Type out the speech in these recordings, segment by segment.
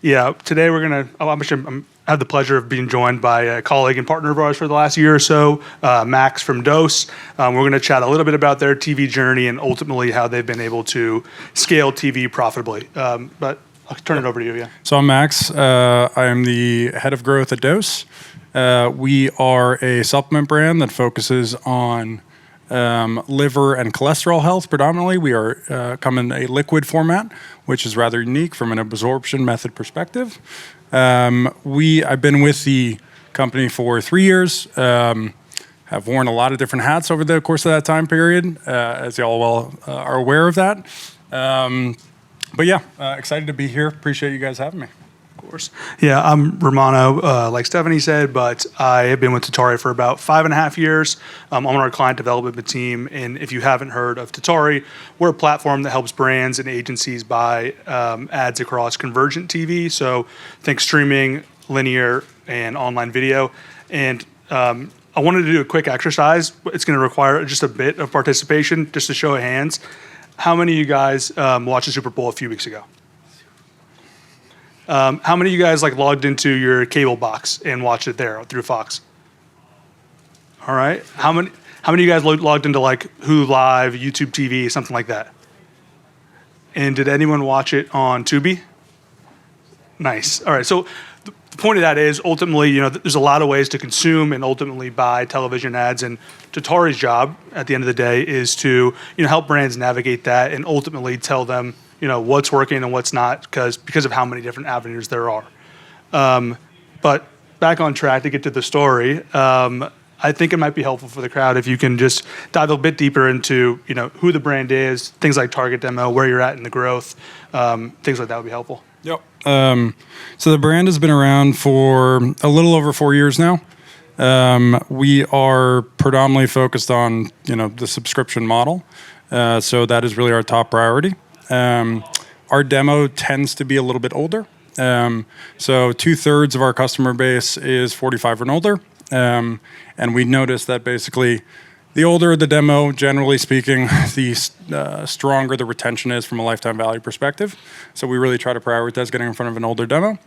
Yeah, today I have the pleasure of being joined by a colleague and partner of ours for the last year or so, Max from Dose. We're going to chat a little bit about their TV journey and ultimately how they've been able to scale TV profitably. But I'll turn it over to you. Yeah. So I'm Max. I am the head of growth at Dose. We are a supplement brand that focuses on liver and cholesterol health predominantly. We come in a liquid format, which is rather unique from an absorption method perspective. I've been with the company for 3 years, have worn a lot of different hats over the course of that time period, as y'all well are aware of that. But yeah, excited to be here. Appreciate you guys having me. Of course. Yeah, I'm Romano, like Stephanie said, but I have been with Tatari for about 5.5 years. I'm on our client development team, and if you haven't heard of Tatari, we're a platform that helps brands and agencies buy ads across convergent TV. So think streaming, linear, and online video. And I wanted to do a quick exercise. It's going to require just a bit of participation, just a show of hands. How many of you guys watched the Super Bowl a few weeks ago? How many of you guys logged into your cable box and watched it there through Fox? All right. How many of you guys logged into Hulu Live, YouTube TV, something like that? And did anyone watch it on Tubi? Nice. All right. So the point of that is ultimately, there's a lot of ways to consume and ultimately buy television ads, and Tatari's job at the end of the day is to help brands navigate that and ultimately tell them what's working and what's not because of how many different avenues there are. But back on track to get to the story, I think it might be helpful for the crowd if you can just dive a bit deeper into who the brand is, things like target demo, where you're at in the growth, things like that would be helpful. Yep. So the brand has been around for a little over 4 years now. We are predominantly focused on the subscription model, so that is really our top priority. Our demo tends to be a little bit older. So 2/3 of our customer base is 45 and older. And we noticed that basically the older the demo, generally speaking, the stronger the retention is from a lifetime value perspective. So we really try to prioritize getting in front of an older demo.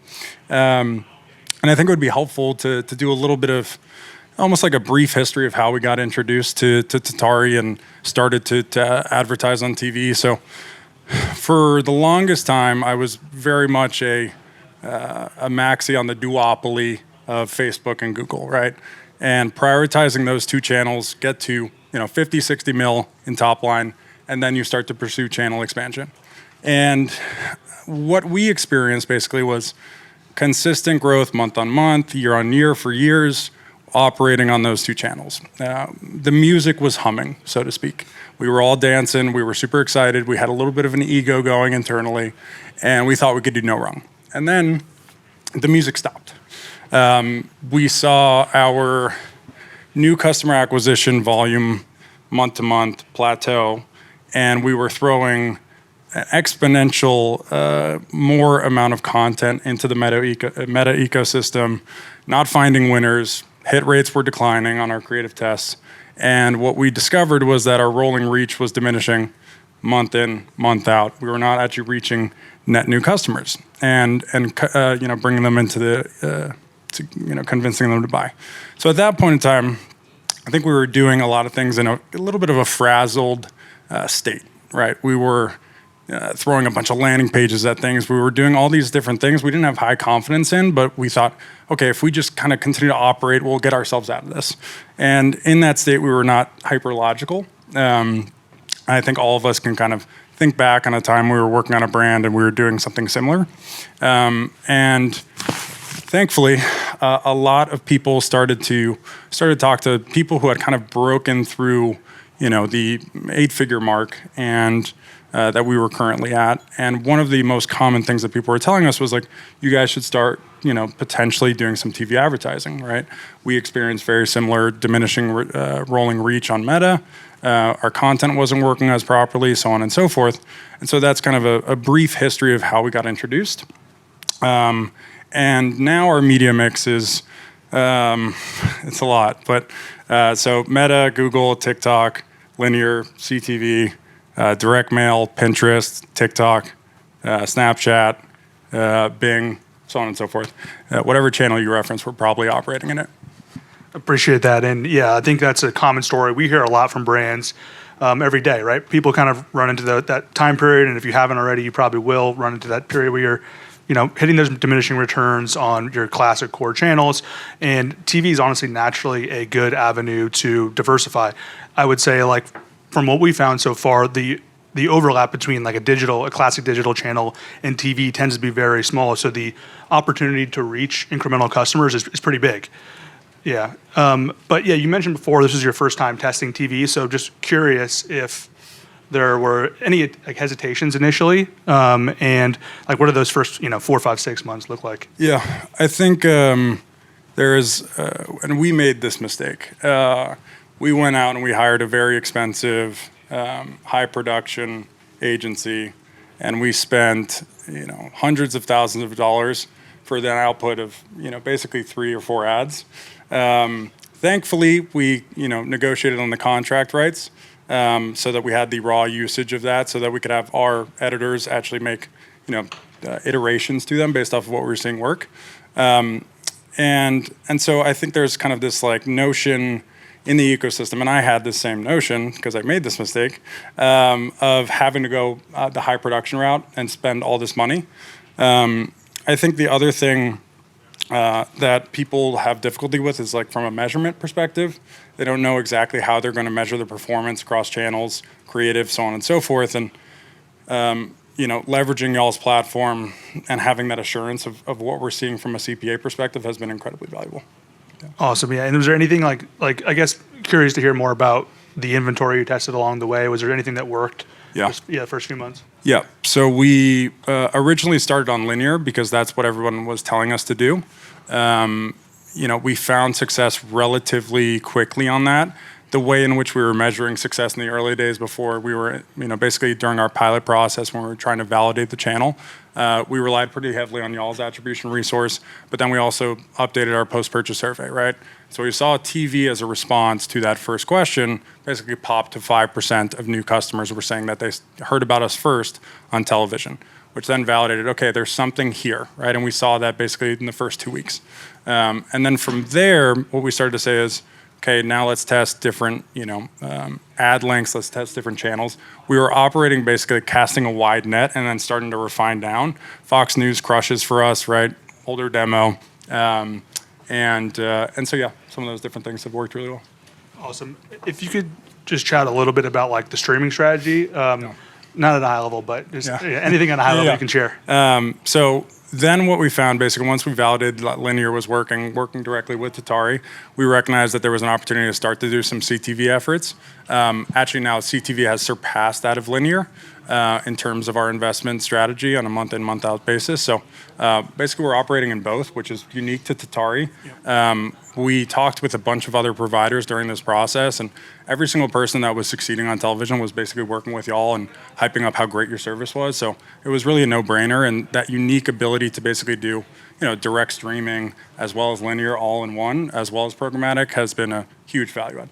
And I think it would be helpful to do a little bit of almost like a brief history of how we got introduced to Tatari and started to advertise on TV. So for the longest time, I was very much a maxi on the duopoly of Facebook and Google, right? And prioritizing those two channels, get to 50, 60 mil in top line, and then you start to pursue channel expansion. And what we experienced basically was consistent growth month on month, year on year for years, operating on those two channels. The music was humming, so to speak. We were all dancing. We were super excited. We had a little bit of an ego going internally, and we thought we could do no wrong. And then the music stopped. We saw our new customer acquisition volume month to month plateau, and we were throwing an exponential more amount of content into the meta ecosystem, not finding winners. Hit rates were declining on our creative tests. And what we discovered was that our rolling reach was diminishing month in, month out. We were not actually reaching net new customers and bringing them into convincing them to buy. So at that point in time, I think we were doing a lot of things in a little bit of a frazzled state, right? We were throwing a bunch of landing pages at things. We were doing all these different things we didn't have high confidence in, but we thought, okay, if we just kind of continue to operate, we'll get ourselves out of this. And in that state, we were not hyper logical. I think all of us can kind of think back on a time we were working on a brand and we were doing something similar. And thankfully, a lot of people started to talk to people who had kind of broken through, the 8-figure mark and that we were currently at. And one of the most common things that people were telling us was you guys should start, potentially doing some TV advertising, right? We experienced very similar diminishing rolling reach on Meta. Our content wasn't working as properly, so on and so forth. And so that's kind of a brief history of how we got introduced. And now our media mix is, it's a lot, but so Meta, Google, TikTok, linear, CTV, direct mail, Pinterest, TikTok, Snapchat, Bing, so on and so forth. Whatever channel you reference, we're probably operating in it. Appreciate that. And yeah, I think that's a common story. We hear a lot from brands every day, right? People kind of run into that time period. And if you haven't already, you probably will run into that period where you're, hitting those diminishing returns on your classic core channels. And TV is honestly naturally a good avenue to diversify. I would say, like, from what we found so far, the overlap between like a classic digital channel and TV tends to be very small. So the opportunity to reach incremental customers is pretty big. Yeah. But yeah, you mentioned before this was your first time testing TV. So just curious if there were any like hesitations initially, and like what do those first 4, 5, 6 months look like? Yeah, I think there is, and we made this mistake. We went out and we hired a very expensive, high production agency, and we spent hundreds of thousands of dollars for the output of basically 3 or 4 ads. Thankfully, we negotiated on the contract rights so that we had the raw usage of that, so that we could have our editors actually make iterations to them based off of what we were seeing work. And so I think there's kind of this like notion in the ecosystem, and I had this same notion because I made this mistake of having to go the high production route and spend all this money. I think the other thing that people have difficulty with is like from a measurement perspective. They don't know exactly how they're going to measure the performance across channels, creative, so on and so forth. And leveraging y'all's platform and having that assurance of what we're seeing from a CPA perspective has been incredibly valuable. Yeah. Awesome. Yeah. And was there anything like I guess curious to hear more about the inventory you tested along the way? Was there anything that worked? Yeah. The first few months. Yeah. So we originally started on linear because that's what everyone was telling us to do. We found success relatively quickly on that. The way in which we were measuring success in the early days before we were, basically during our pilot process when we were trying to validate the channel, we relied pretty heavily on y'all's attribution resource, but then we also updated our post-purchase survey, right? So we saw TV as a response to that first question, basically popped to 5% of new customers were saying that they heard about us first on television, which then validated, okay, there's something here, right? And we saw that basically in the first 2 weeks. And then from there, what we started to say is, okay, now let's test different, ad lengths, let's test different channels. We were operating basically casting a wide net and then starting to refine down. Fox News crushes for us, right? Older demo. And so, yeah, some of those different things have worked really well. Awesome. If you could just chat a little bit about like the streaming strategy, not at a high level, but just anything on a high level you can share. So then what we found, basically, once we validated that linear was working directly with Tatari, we recognized that there was an opportunity to start to do some CTV efforts. Actually, now CTV has surpassed that of linear in terms of our investment strategy on a month-in, month-out basis. So basically, we're operating in both, which is unique to Tatari. We talked with a bunch of other providers during this process, and every single person that was succeeding on television was basically working with y'all and hyping up how great your service was. So it was really a no-brainer, and that unique ability to basically do direct streaming as well as linear all in one, as well as programmatic, has been a huge value add.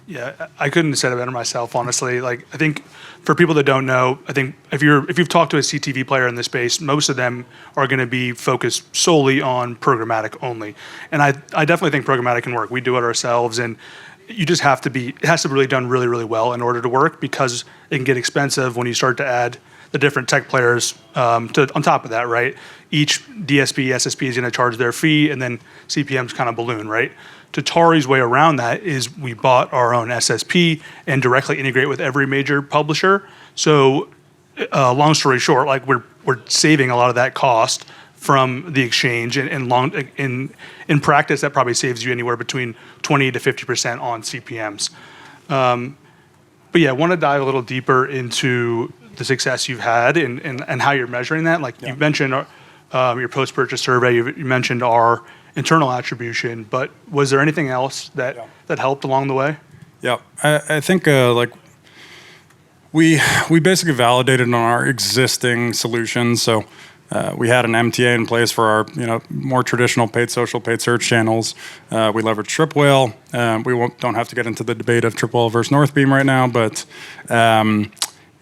Yeah, I couldn't have said it better myself, honestly. Like, I think for people that don't know, I think if you've talked to a CTV player in this space, most of them are going to be focused solely on programmatic only. And I definitely think programmatic can work. We do it ourselves, and you just have to it has to be really done really, really well in order to work, because it can get expensive when you start to add the different tech players on top of that, right? Each DSP, SSP is going to charge their fee, and then CPMs kind of balloon, right? Tatari's way around that is we bought our own SSP and directly integrate with every major publisher. So, long story short, like we're saving a lot of that cost from the exchange, and in practice that probably saves you anywhere between 20 to 50% on CPMs. But yeah, I want to dive a little deeper into the success you've had and how you're measuring that. Like you mentioned your post-purchase survey, you mentioned our internal attribution, but was there anything else that helped along the way? Yeah, I think we basically validated on our existing solutions. So we had an MTA in place for our more traditional paid social, paid search channels. We leveraged Trip Whale. We don't have to get into the debate of Trip Whale versus Northbeam right now, but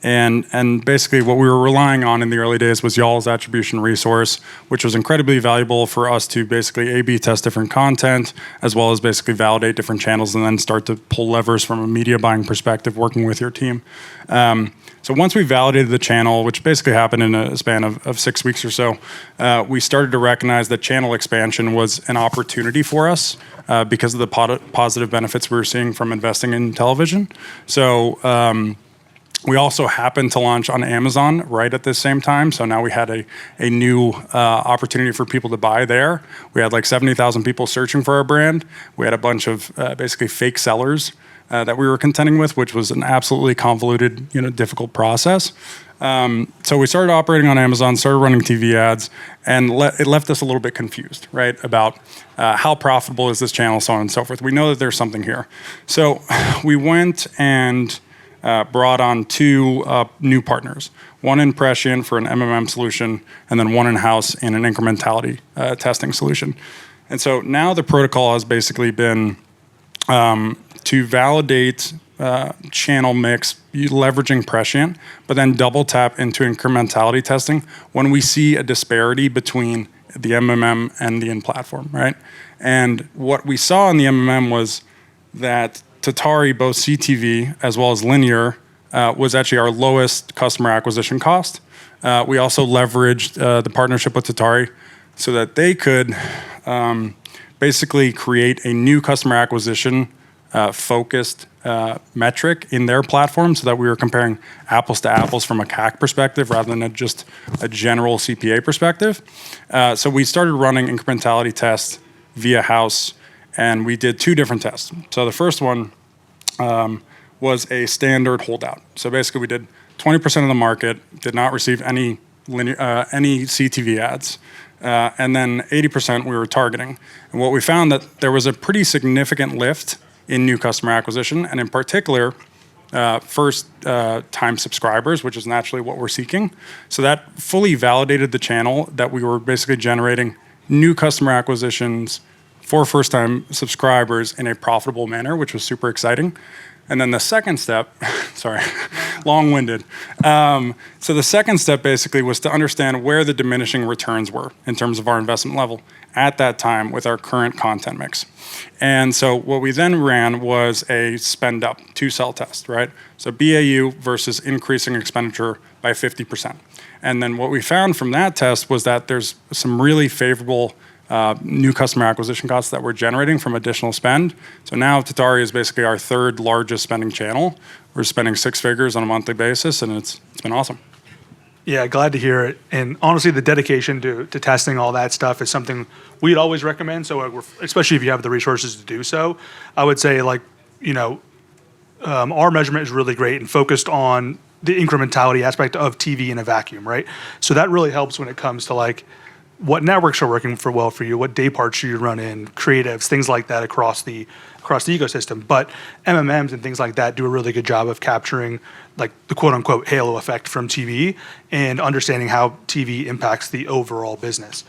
And basically what we were relying on in the early days was y'all's attribution resource, which was incredibly valuable for us to basically A/B test different content, as well as basically validate different channels and then start to pull levers from a media buying perspective, working with your team. So once we validated the channel, which basically happened in a span of 6 weeks or so, we started to recognize that channel expansion was an opportunity for us because of the positive benefits we were seeing from investing in television. So we also happened to launch on Amazon right at the same time. So now we had a new opportunity for people to buy there. We had like 70,000 people searching for our brand. We had a bunch of basically fake sellers that we were contending with, which was an absolutely convoluted, difficult process. So we started operating on Amazon, started running TV ads, and it left us a little bit confused, right, about how profitable is this channel, so on and so forth. We know that there's something here. So we went and brought on 2 new partners, one in Prescient for an MMM solution, and then one in-house in an incrementality testing solution. And so now the protocol has basically been to validate channel mix leveraging Prescient, but then double tap into incrementality testing when we see a disparity between the MMM and the in-platform, right? And what we saw in the MMM was that Tatari, both CTV as well as linear, was actually our lowest customer acquisition cost. We also leveraged the partnership with Tatari so that they could basically create a new customer acquisition focused metric in their platform so that we were comparing apples to apples from a CAC perspective rather than just a general CPA perspective. So we started running incrementality tests via house, and we did 2 different tests. So the first one was a standard holdout. So basically we did 20% of the market did not receive any CTV ads. And then 80% we were targeting. And what we found that there was a pretty significant lift in new customer acquisition, and in particular, first time subscribers, which is naturally what we're seeking. So that fully validated the channel that we were basically generating new customer acquisitions for first time subscribers in a profitable manner, which was super exciting. And then the second step, sorry, long-winded. So the second step basically was to understand where the diminishing returns were in terms of our investment level at that time with our current content mix. And so what we then ran was a spend up 2-cell test, right? So BAU versus increasing expenditure by 50%. And then what we found from that test was that there's some really favorable new customer acquisition costs that we're generating from additional spend. So now Tatari is basically our 3rd largest spending channel. We're spending 6 figures on a monthly basis, and it's been awesome. Yeah, glad to hear it. And honestly, the dedication to testing all that stuff is something we'd always recommend. So especially if you have the resources to do so, I would say our measurement is really great and focused on the incrementality aspect of TV in a vacuum, right? So that really helps when it comes to what networks are working well for you, what day parts should you run in, creatives, things like that across the ecosystem. But MMMs and things like that do a really good job of capturing the quote unquote halo effect from TV and understanding how TV impacts the overall business.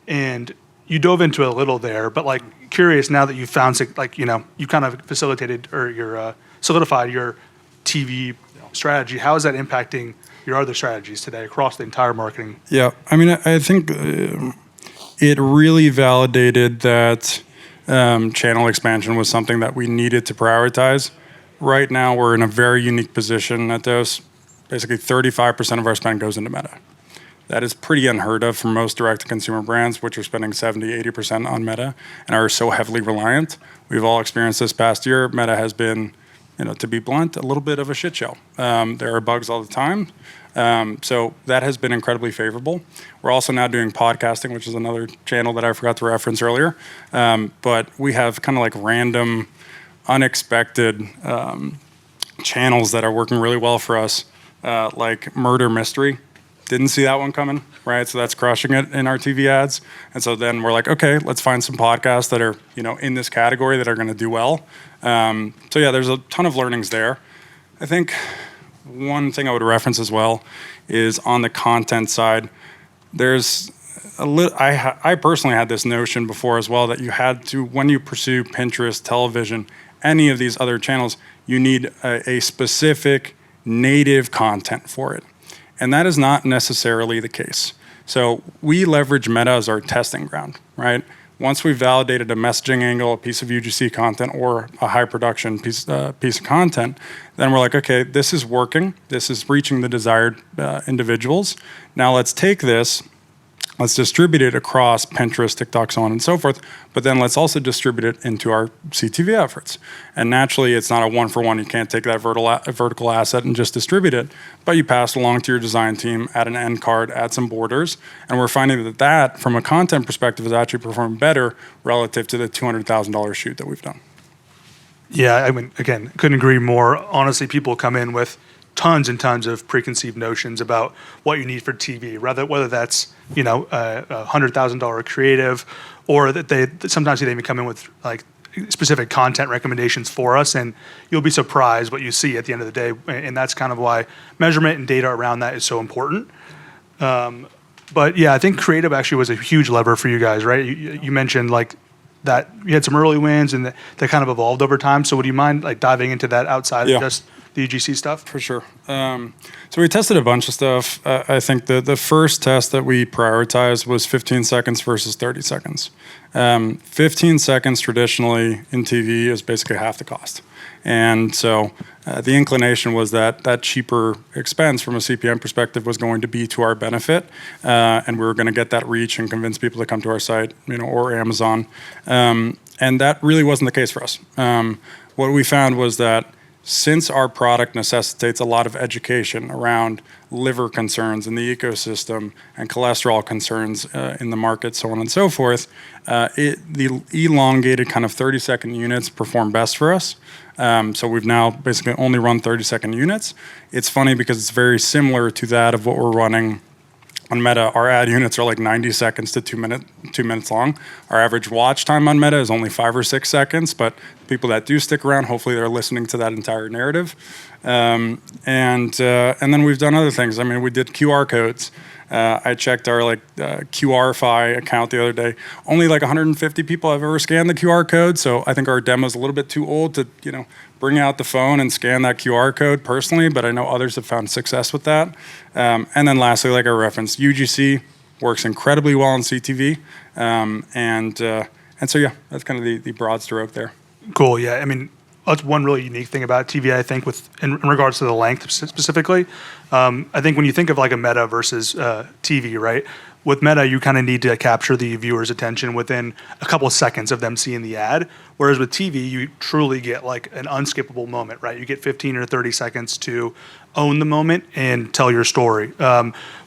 And you dove into it a little there, but curious now that you've found you kind of facilitated or you're solidified your TV strategy, how is that impacting your other strategies today across the entire marketing? Yeah, I mean, I think it really validated that channel expansion was something that we needed to prioritize. Right now, we're in a very unique position at Dose. Basically, 35% of our spend goes into Meta. That is pretty unheard of for most direct-to-consumer brands, which are spending 70, 80% on Meta and are so heavily reliant. We've all experienced this past year. Meta has been, to be blunt, a little bit of a shit show. There are bugs all the time. So that has been incredibly favorable. We're also now doing podcasting, which is another channel that I forgot to reference earlier. But we have kind of random, unexpected channels that are working really well for us, like murder mystery. Didn't see that one coming, right? So that's crushing it in our TV ads. And so then we're like, okay, let's find some podcasts that are, in this category that are going to do well. So yeah, there's a ton of learnings there. I think one thing I would reference as well is on the content side, there's I personally had this notion before as well that you had to, when you pursue Pinterest, television, any of these other channels, you need a specific native content for it. And that is not necessarily the case. So we leverage Meta as our testing ground, right? Once we've validated a messaging angle, a piece of UGC content, or a high production piece of content, then we're like, okay, this is working. This is reaching the desired individuals. Now let's take this, let's distribute it across Pinterest, TikTok, so on and so forth, but then let's also distribute it into our CTV efforts. And naturally, it's not a one-for-one. You can't take that vertical asset and just distribute it, but you pass it along to your design team, add an end card, add some borders, and we're finding that from a content perspective, is actually performing better relative to the $200,000 shoot that we've done. Yeah, I mean, again, couldn't agree more. Honestly, people come in with tons and tons of preconceived notions about what you need for TV, whether that's a $100,000 creative, or that they sometimes they even come in with like specific content recommendations for us, and you'll be surprised what you see at the end of the day. And that's kind of why measurement and data around that is so important. But yeah, I think creative actually was a huge lever for you guys, right? You mentioned like that you had some early wins and that kind of evolved over time. So would you mind like diving into that outside of just the UGC stuff? For sure. So we tested a bunch of stuff. I think the first test that we prioritized was 15 seconds versus 30 seconds. 15 seconds traditionally in TV is basically half the cost. And so the inclination was that cheaper expense from a CPM perspective was going to be to our benefit, and we were going to get that reach and convince people to come to our site, or Amazon. And that really wasn't the case for us. What we found was that since our product necessitates a lot of education around liver concerns in the ecosystem and cholesterol concerns in the market, so on and so forth, the elongated kind of 30-second units perform best for us. So we've now basically only run 30-second units. It's funny because it's very similar to that of what we're running on Meta. Our ad units are like 90 seconds to 2 minutes long. Our average watch time on Meta is only 5 or 6 seconds, but people that do stick around, hopefully they're listening to that entire narrative. And then we've done other things. I mean, we did QR codes. I checked our QRFi account the other day. Only like 150 people have ever scanned the QR code, so I think our demo is a little bit too old to bring out the phone and scan that QR code personally, but I know others have found success with that. And then lastly, like I referenced, UGC works incredibly well in CTV, and so yeah, that's kind of the broad stroke there. Cool. Yeah, I mean, that's one really unique thing about TV, I think, in regards to the length specifically. I think when you think of like a Meta versus TV, right? With Meta, you kind of need to capture the viewer's attention within a couple of seconds of them seeing the ad. Whereas with TV, you truly get like an unskippable moment, right? You get 15 or 30 seconds to own the moment and tell your story,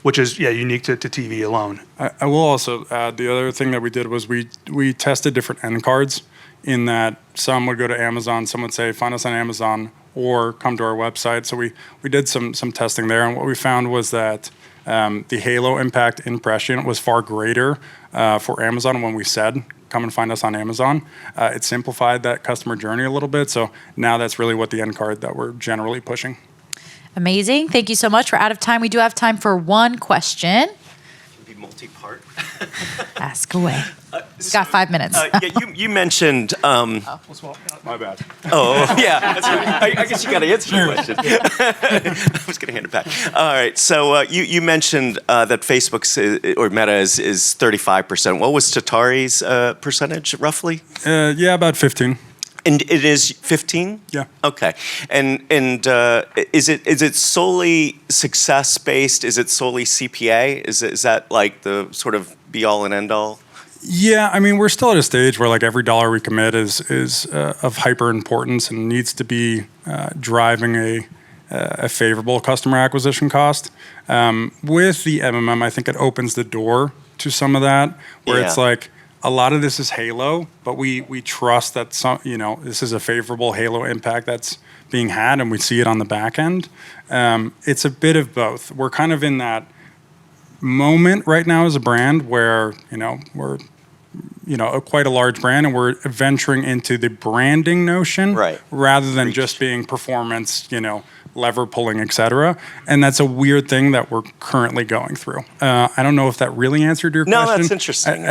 which is unique to TV alone. I will also add the other thing that we did was we tested different end cards. In that some would go to Amazon, some would say, find us on Amazon or come to our website. So we did some testing there, and what we found was that the halo impact impression was far greater for Amazon when we said, come and find us on Amazon. It simplified that customer journey a little bit, so now that's really what the end card that we're generally pushing. Amazing. Thank you so much. We're out of time. We do have time for one question. Be multi-part. Ask away. We've got 5 minutes. You mentioned. My bad. Oh, yeah, that's right. I guess you got to answer the question. I was going to hand it back. All right. So you mentioned that Facebook's or Meta is 35%. What was Tatari's percentage roughly? Yeah, about 15. And it is 15? Yeah. Okay. And is it solely success based? Is it solely CPA? Is that like the sort of be all and end all? Yeah, I mean, we're still at a stage where like every dollar we commit is of hyper importance and needs to be driving a favorable customer acquisition cost. With the MMM, I think it opens the door to some of that, where it's like a lot of this is halo, but we trust that this is a favorable halo impact that's being had, and we see it on the back end. It's a bit of both. We're kind of in that moment right now as a brand where we're quite a large brand, and we're venturing into the branding notion rather than just being performance, lever pulling, etc. And that's a weird thing that we're currently going through. I don't know if that really answered your question. No, that's interesting.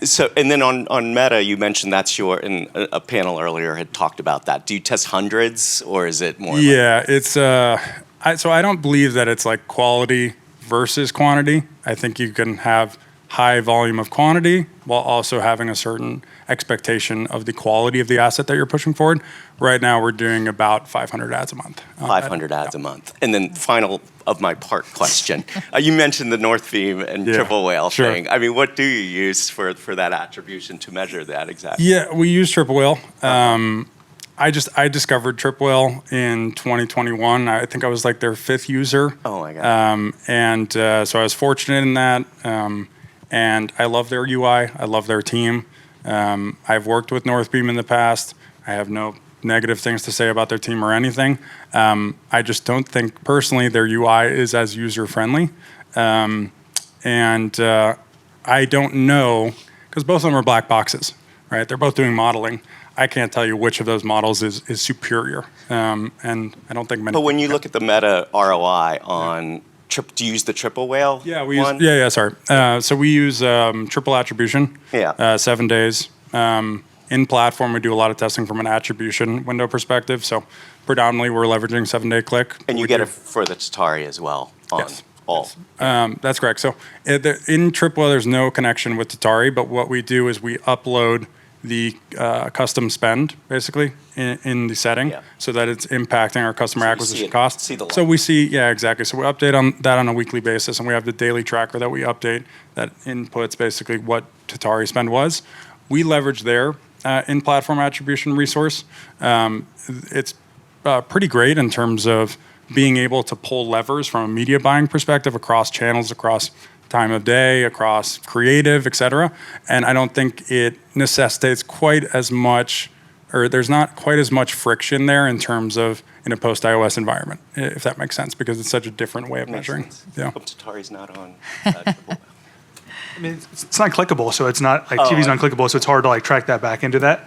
So, and then on Meta, you mentioned that's in a panel earlier had talked about that. Do you test hundreds, or is it more? Yeah, So I don't believe that it's like quality versus quantity. I think you can have high volume of quantity while also having a certain expectation of the quality of the asset that you're pushing forward. Right now, we're doing about 500 ads a month. 500 ads a month. And then final of my part question. You mentioned the North Beam and triple whale sure. thing. I mean, what do you use for that attribution to measure that exactly? Yeah, we use triple whale. I discovered triple whale in 2021. I think I was like their 5th user. Oh my God. So I was fortunate in that. And I love their UI. I love their team. I've worked with Northbeam in the past. I have no negative things to say about their team or anything. I just don't think personally their UI is as user friendly. I don't know, because both of them are black boxes, right? They're both doing modeling. I can't tell you which of those models is superior. And I don't think many. But when you look at the meta ROI on do you use the triple whale? Yeah, we one? use. Sorry. So we use triple attribution. 7 days. In platform, we do a lot of testing from an attribution window perspective. So predominantly, we're leveraging 7-day click. And you get it for the Tatari as well on all. That's correct. So in triple whale, there's no connection with Tatari, but what we do is we upload the custom spend basically in the setting so that it's impacting our customer acquisition costs. So we see, exactly. So we update on that on a weekly basis, and we have the daily tracker that we update that inputs basically what Tatari spend was. We leverage their in-platform attribution resource. It's pretty great in terms of being able to pull levers from a media buying perspective across channels, across time of day, across creative, et cetera. And I don't think it necessitates quite as much, or there's not quite as much friction there in terms of in a post-iOS environment, if that makes sense, because it's such a different way of measuring. Yeah. Hope Tatari's not on. I mean, it's not clickable, so it's not like TV's not clickable, so it's hard to like track that back into that,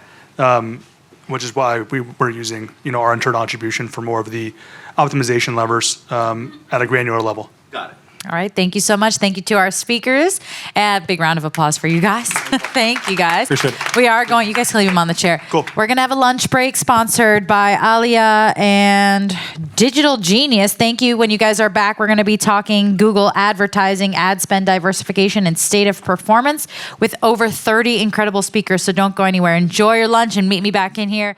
which is why we're using our internal attribution for more of the optimization levers at a granular level. Got it. All right. Thank you so much. Thank you to our speakers. And big round of applause for you guys. Thank you, guys. Appreciate it. We are going, you guys can leave them on the chair. Cool. We're going to have a lunch break sponsored by Alia and Digital Genius. Thank you. When you guys are back, we're going to be talking Google advertising, ad spend diversification, and state of performance with over 30 incredible speakers. So don't go anywhere. Enjoy your lunch and meet me back in here.